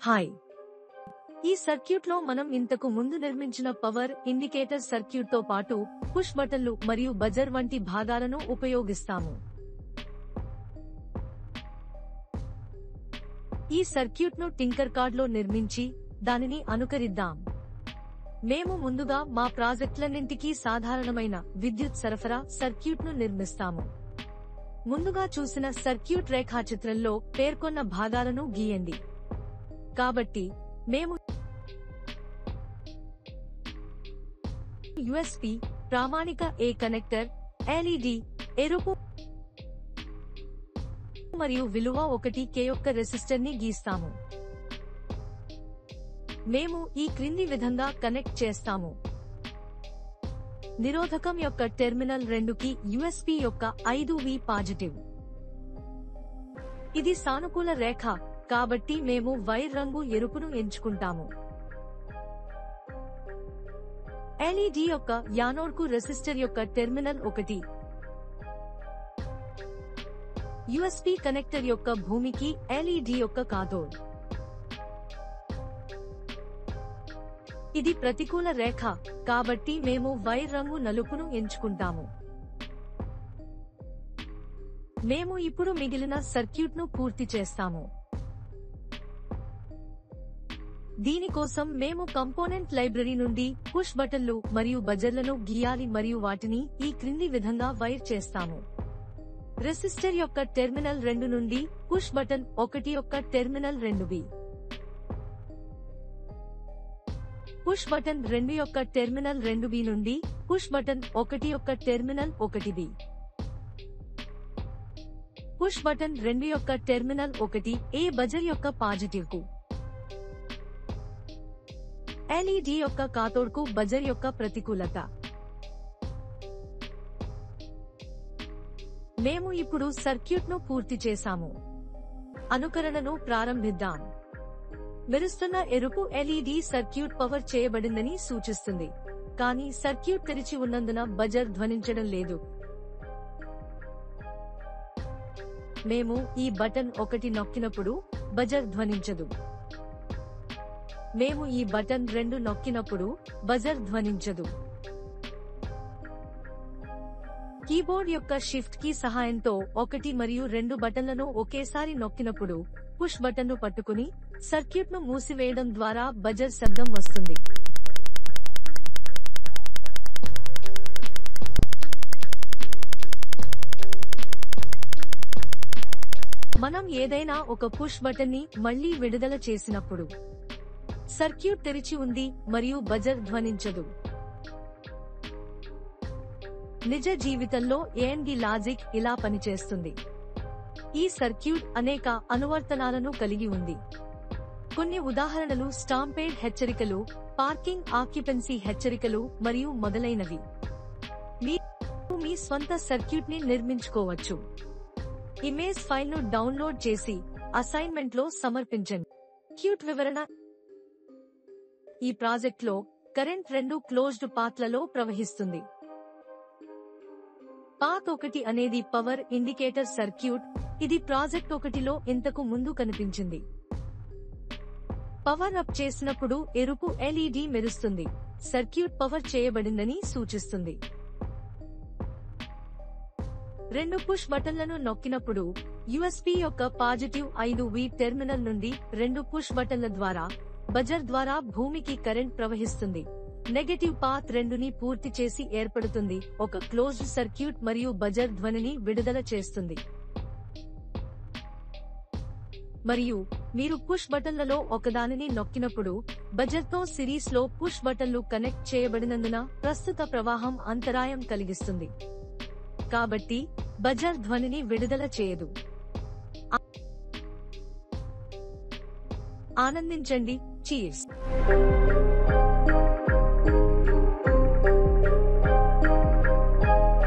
Hi. ఈ circuit లో మనం ఇంతకు ముందు నిర్మించిన పవర్ ఇండికేటర్ సర్క్యూట్ తో పాటు పుష్ బటన్లు మరియు బజర్ వంటి భాగాలను ఉపయోగిస్తాము. ఈ సర్క్యూట్ ను టింకర్కాడ్ లో నిర్మించి దానిని అనుకరిద్దాం. మేము ముందుగా మా ప్రాజెక్టులన్నింటికీ సాధారణమైన విద్యుత్ సరఫరా సర్క్యూట్ ను నిర్మిస్తాము. ముందుగా చూసిన సర్క్యూట్ రేఖాచిత్రంలో పేర్కొన్న భాగాలను గీయండి. కాబట్టి మేము USB ప్రామాణిక A కనెక్టర్, LED ఎరుపు మరియు విలువ 1K యొక్క రెసిస్టర్ ని గీస్తాము. మేము ఈ క్రింది విధంగా కనెక్ట్ చేస్తాము. నిరోధకం యొక్క టెర్మినల్ 2కి USB యొక్క 5V పాజిటివ్. ఇది సానుకూల రేఖ కాబట్టి మేము వైర్ రంగు ఎరుపును ఎంచుకుంటాము. LED యొక్క యానోడ్కు రెసిస్టర్ యొక్క టెర్మినల్ 1. USB కనెక్టర్ యొక్క భూమికి LED యొక్క కాథోడ్. ఇది ప్రతికూల రేఖ కాబట్టి మేము వైర్ రంగు నలుపును ఎంచుకుంటాము. మేము ఇప్పుడు మిగిలిన సర్క్యూట్ను పూర్తి చేస్తాము. దీనికోసం మేము కంపోనెంట్ లైబ్రరీ నుండి పుష్ బటన్లు మరియు బజర్లను గీయాలి మరియు వాటిని ఈ క్రింది విధంగా వైర్ చేస్తాము. రెసిస్టర్ యొక్క టెర్మినల్ 2 నుండి పుష్ బటన్ 1 యొక్క టెర్మినల్ 2B. పుష్ బటన్ 2 యొక్క టెర్మినల్ 2B నుండి పుష్ బటన్ 1 యొక్క టెర్మినల్ 1B. పుష్ బటన్ 2 యొక్క టెర్మినల్ 1A బజర్ యొక్క పాజిటివ్ కు. LED యొక్క కాథోడ్కు బజర్ యొక్క ప్రతికూలత. మేము ఇప్పుడు సర్క్యూట్ను పూర్తి చేశాము. అనుకరణను ప్రారంభిద్దాం. మెరుస్తున్న ఎరుపు LED సర్క్యూట్ పవర్ చేయబడిందని సూచిస్తుంది, కానీ సర్క్యూట్ తెరిచి ఉన్నందున బజర్ ధ్వనించడం లేదు. మేము ఈ బటన్ 1 నొక్కినప్పుడు బజర్ ధ్వనించదు. మేము ఈ బటన్ 2 నొక్కినప్పుడు బజర్ ధ్వనించదు. కీబోర్డ్ యొక్క షిఫ్ట్ కీ సహాయంతో 1 మరియు 2 బటన్లను ఒకేసారి నొక్కినప్పుడు పుష్ బటన్ను పట్టుకుని సర్క్యూట్ను మూసివేయడం ద్వారా బజర్ శబ్దం వస్తుంది. మనం ఏదైనా ఒక పుష్ బటన్ని మళ్లీ విడుదల చేసినప్పుడు సర్క్యూట్ తెరిచి ఉంది మరియు బజర్ ధ్వనించదు. నిజ జీవితంలో AND లాజిక్ ఇలా పనిచేస్తుంది. ఈ సర్క్యూట్ అనేక అనువర్తనాలను కలిగి ఉంది. కొన్ని ఉదాహరణలు స్టాంపేడ్ హెచ్చరికలు, పార్కింగ్ ఆక్యుపెన్సీ హెచ్చరికలు మరియు మొదలైనవి. మీరు మీ స్వంత సర్క్యూట్ని నిర్మించుకోవచ్చు. ఇమేజ్ ఫైల్ను డౌన్లోడ్ చేసి అసైన్మెంట్లో సమర్పించండి. సర్క్యూట్ వివరణ. ఈ ప్రాజెక్ట్లో కరెంట్ 2 క్లోజ్డ్ పాత్లలో ప్రవహిస్తుంది. పాత్ 1 అనేది పవర్ ఇండికేటర్ సర్క్యూట్. ఇది ప్రాజెక్ట్ 1లో ఇంతకు ముందు కనిపించింది. పవర్ అప్ చేసినప్పుడు ఎరుపు LED మెరుస్తుంది. సర్క్యూట్ పవర్ చేయబడిందని సూచిస్తుంది. 2 పుష్ బటన్లను నొక్కినప్పుడు USB యొక్క పాజిటివ్ 5V టెర్మినల్ నుండి 2 పుష్ బటన్ల ద్వారా బజర్ ద్వారా భూమికి కరెంట్ ప్రవహిస్తుంది. నెగటివ్ పాత్ 2ని పూర్తి చేసి ఏర్పడుతుంది ఒక క్లోజ్డ్ సర్క్యూట్ మరియు బజర్ ధ్వనిని విడుదల చేస్తుంది. మరియు మీరు పుష్ బటన్లలో ఒకదానిని నొక్కినప్పుడు బజర్తో సిరీస్లో పుష్ బటన్లు కనెక్ట్ చేయబడినందున ప్రస్తుత ప్రవాహం అంతరాయం కలిగిస్తుంది. కాబట్టి బజర్ ధ్వనిని విడుదల చేయదు. ఆనందించండి. చీర్స్.